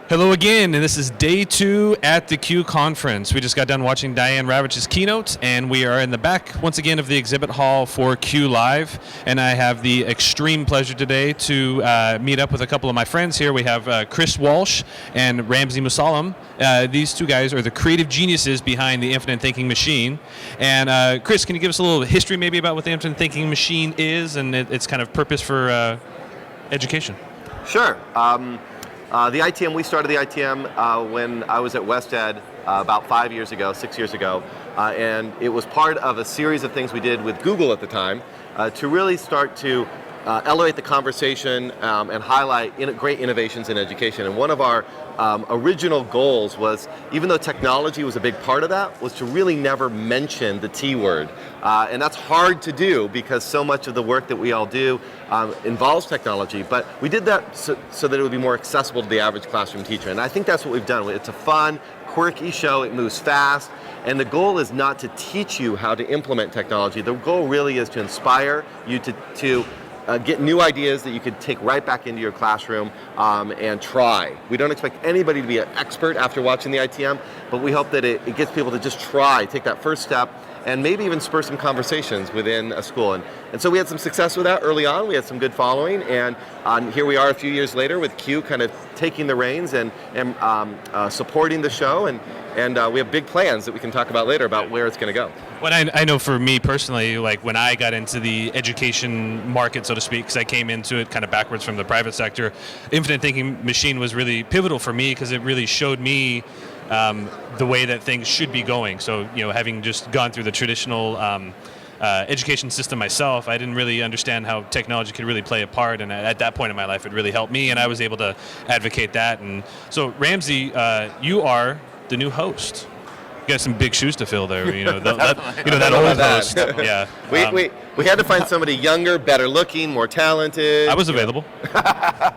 Hello again, and this is day 2 at the Q conference. We just got done watching Diane Ravitch's keynote, and we are in the back once again of the exhibit hall for Q Live. And I have the extreme pleasure today to meet up with a couple of my friends here. We have Chris Walsh and Ramsey Musallam. These two guys are the creative geniuses behind the Infinite Thinking Machine. And Chris, can you give us a little history maybe about what the Infinite Thinking Machine is and its kind of purpose for education? Sure. The ITM, we started the ITM when I was at West Ed about 6 years ago, and it was part of a series of things we did with Google at the time to really start to elevate the conversation and highlight great innovations in education. And one of our original goals was, even though technology was a big part of that, was to really never mention the T word. And that's hard to do because so much of the work that we all do involves technology, but we did that so that it would be more accessible to the average classroom teacher. And I think that's what we've done. It's a fun, quirky show, it moves fast, and the goal is not to teach you how to implement technology. The goal really is to inspire you to get new ideas that you could take right back into your classroom and try. We don't expect anybody to be an expert after watching the ITM, but we hope that it gets people to just try, take that first step, and maybe even spur some conversations within a school. And so we had some success with that early on. We had some good following, and here we are a few years later with Q kind of taking the reins and supporting the show, and we have big plans that we can talk about later about where it's going to go. Well, I know for me personally, like when I got into the education market, so to speak, because I came into it kind of backwards from the private sector, Infinite Thinking Machine was really pivotal for me because it really showed me the way that things should be going. So, having just gone through the traditional education system myself, I didn't really understand how technology could really play a part, and at that point in my life, it really helped me, and I was able to advocate that. And so, Ramsey, you are the new host. You got some big shoes to fill there. That old host. Yeah. We had to find somebody younger, better looking, more talented. I was available.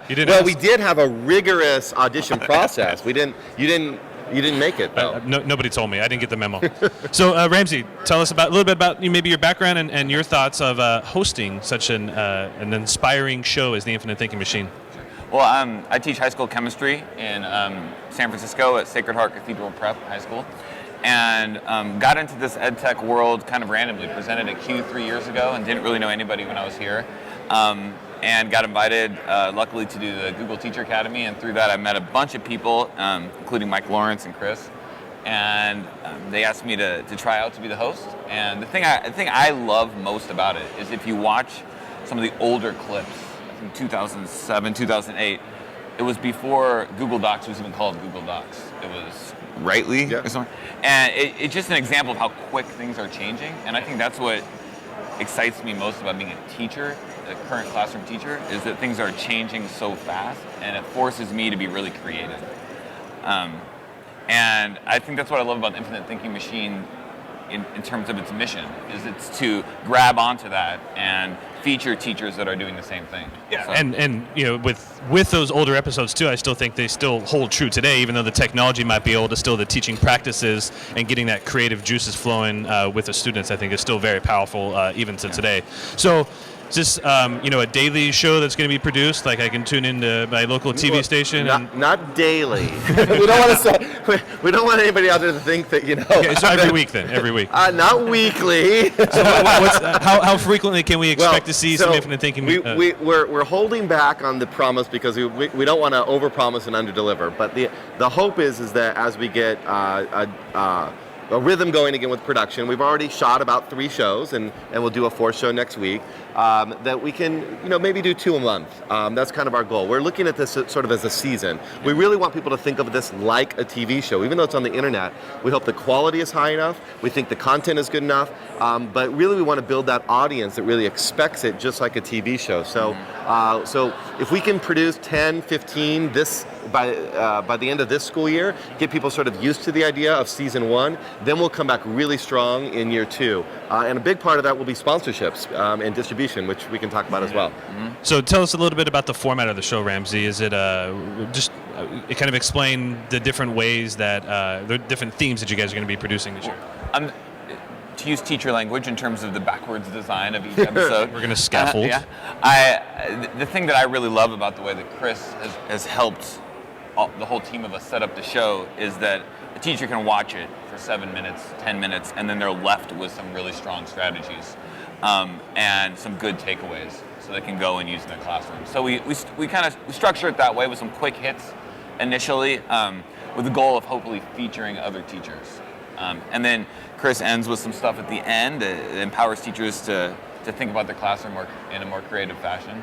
You didn't. Well, we did have a rigorous audition process. You didn't make it, though. Nobody told me. I didn't get the memo. So, Ramsey, tell us a little bit about maybe your background and your thoughts of hosting such an inspiring show as the Infinite Thinking Machine. Well, I teach high school chemistry in San Francisco at Sacred Heart Cathedral Prep High School, and got into this ed tech world kind of randomly. Presented at Q 3 years ago and didn't really know anybody when I was here. And got invited, luckily, to do the Google Teacher Academy, and through that I met a bunch of people, including Mike Lawrence and Chris, and they asked me to try out to be the host. And the thing I love most about it is if you watch some of the older clips, I think 2007, 2008, it was before Google Docs was even called Google Docs. It was Rightly or something. And it's just an example of how quick things are changing, and I think that's what excites me most about being a teacher, a current classroom teacher, is that things are changing so fast, and it forces me to be really creative. And I think that's what I love about the Infinite Thinking Machine in terms of its mission, is it's to grab onto that and feature teachers that are doing the same thing. Yeah, so. And with those older episodes too, I still think they still hold true today, even though the technology might be old, still the teaching practices and getting that creative juices flowing with the students, I think is still very powerful even to today. So is this a daily show that's going to be produced? Like I can tune into my local TV station? Not daily. we don't want anybody out there to think that Okay, so every week then, every week. Not weekly. So how frequently can we expect to see some Infinite Thinking? We're holding back on the promise because we don't want to overpromise and underdeliver. But the hope is that as we get a rhythm going again with production. We've already shot about 3 shows, and we'll do a 4th show next week. That we can, maybe do 2 a month. That's kind of our goal. We're looking at this sort of as a season. We really want people to think of this like a TV show, even though it's on the internet. We hope the quality is high enough. We think the content is good enough. But really, we want to build that audience that really expects it just like a TV show. So if we can produce 10, 15 by the end of this school year, get people sort of used to the idea of season 1, then we'll come back really strong in year 2. And a big part of that will be sponsorships and distribution, which we can talk about as well. Mm-hmm. So tell us a little bit about the format of the show, Ramsey. Is it just kind of explain the different ways that, the different themes that you guys are going to be producing this year? To use teacher language in terms of the backwards design of each episode. We're going to scaffold. The thing that I really love about the way that Chris has helped the whole team of us set up the show is that a teacher can watch it for 7 minutes, 10 minutes, and then they're left with some really strong strategies and some good takeaways, so they can go and use in their classroom. So we structure it that way with some quick hits initially, with the goal of hopefully featuring other teachers. And then Chris ends with some stuff at the end that empowers teachers to think about their classroom in a more creative fashion.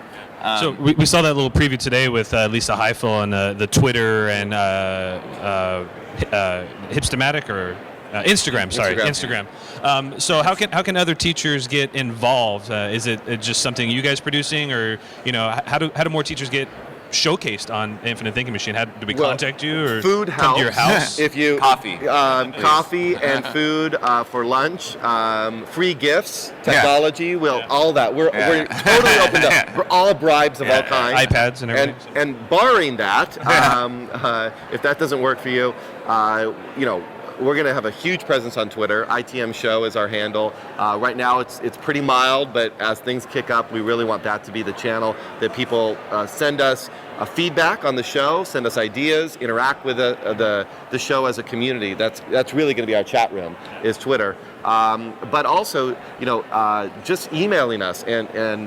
So we saw that little preview today with Lisa Heifel and the Twitter and Hipstamatic or Instagram. Sorry, Instagram. So how can other teachers get involved? Is it just something you guys producing, or how do more teachers get showcased on Infinite Thinking Machine? Do we contact you, or food come to your house? If you coffee and food for lunch, free gifts, technology, all that. We're totally opened up for all bribes of all kinds, iPads and everything. And barring that, if that doesn't work for you, we're going to have a huge presence on Twitter. ITM Show is our handle. Right now it's pretty mild, but as things kick up, we really want that to be the channel that people send us feedback on the show, send us ideas, interact with the show as a community. That's really going to be our chat room, is Twitter. But also, just emailing us and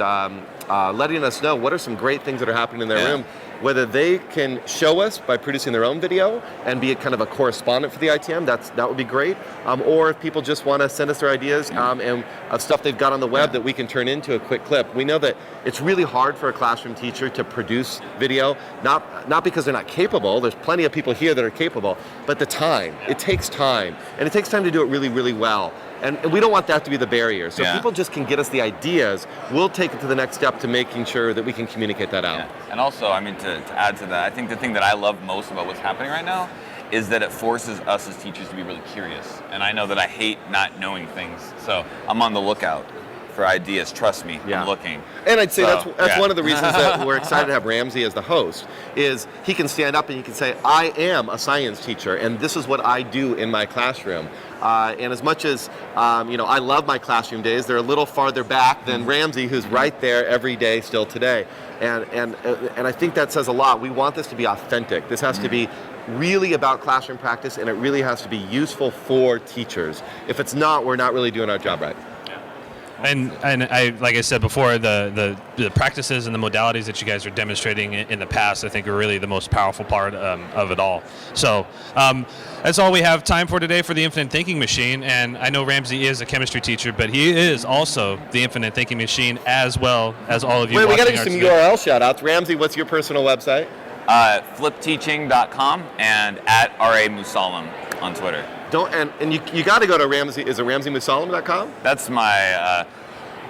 letting us know what are some great things that are happening in their room. Whether they can show us by producing their own video and be kind of a correspondent for the ITM, that would be great. Or if people just want to send us their ideas and stuff they've got on the web that we can turn into a quick clip. We know that it's really hard for a classroom teacher to produce video, not because they're not capable. There's plenty of people here that are capable, but the time. It takes time, and it takes time to do it really, really well. And we don't want that to be the barrier. So if people just can get us the ideas, we'll take it to the next step to making sure that we can communicate that out. Yeah. And also, to add to that, I think the thing that I love most about what's happening right now is that it forces us as teachers to be really curious. And I know that I hate not knowing things. So I'm on the lookout for ideas. Trust me, I'm looking. And I'd say that's one of the reasons that we're excited to have Ramsey as the host, is he can stand up and he can say, I am a science teacher, and this is what I do in my classroom. And as much as I love my classroom days, they're a little farther back than Ramsey, who's right there every day still today. And I think that says a lot. We want this to be authentic. This has to be really about classroom practice, and it really has to be useful for teachers. If it's not, we're not really doing our job right. And I, like I said before, the practices and the modalities that you guys are demonstrating in the past, I think, are really the most powerful part of it all. So that's all we have time for today for the Infinite Thinking Machine. And I know Ramsey is a chemistry teacher, but he is also the Infinite Thinking Machine, as well as all of you. Wait, we got to do some URL shout-outs. Ramsey, what's your personal website? Flipteaching.com and at RA Musallam on Twitter. And you got to go to Ramsey. Is it RamseyMusallam.com? That's my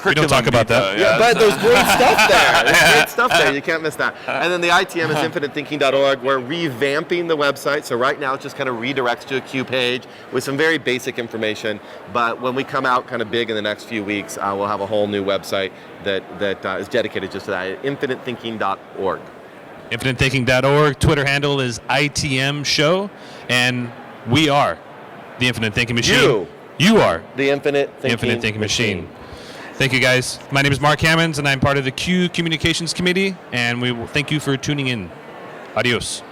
we don't talk about that. Yeah, but there's great stuff there. There's great stuff there. You can't miss that. And then the ITM is infinitethinking.org. We're revamping the website. So right now it just kind of redirects to a Q page with some very basic information. But when we come out kind of big in the next few weeks, we'll have a whole new website that is dedicated just to that, infinitethinking.org. Infinitethinking.org. Twitter handle is ITM Show. And we are the Infinite Thinking Machine. You are the Infinite Thinking Machine. Thank you, guys. My name is Mark Hammons, and I'm part of the Q Communications Committee, and we will thank you for tuning in. Adios.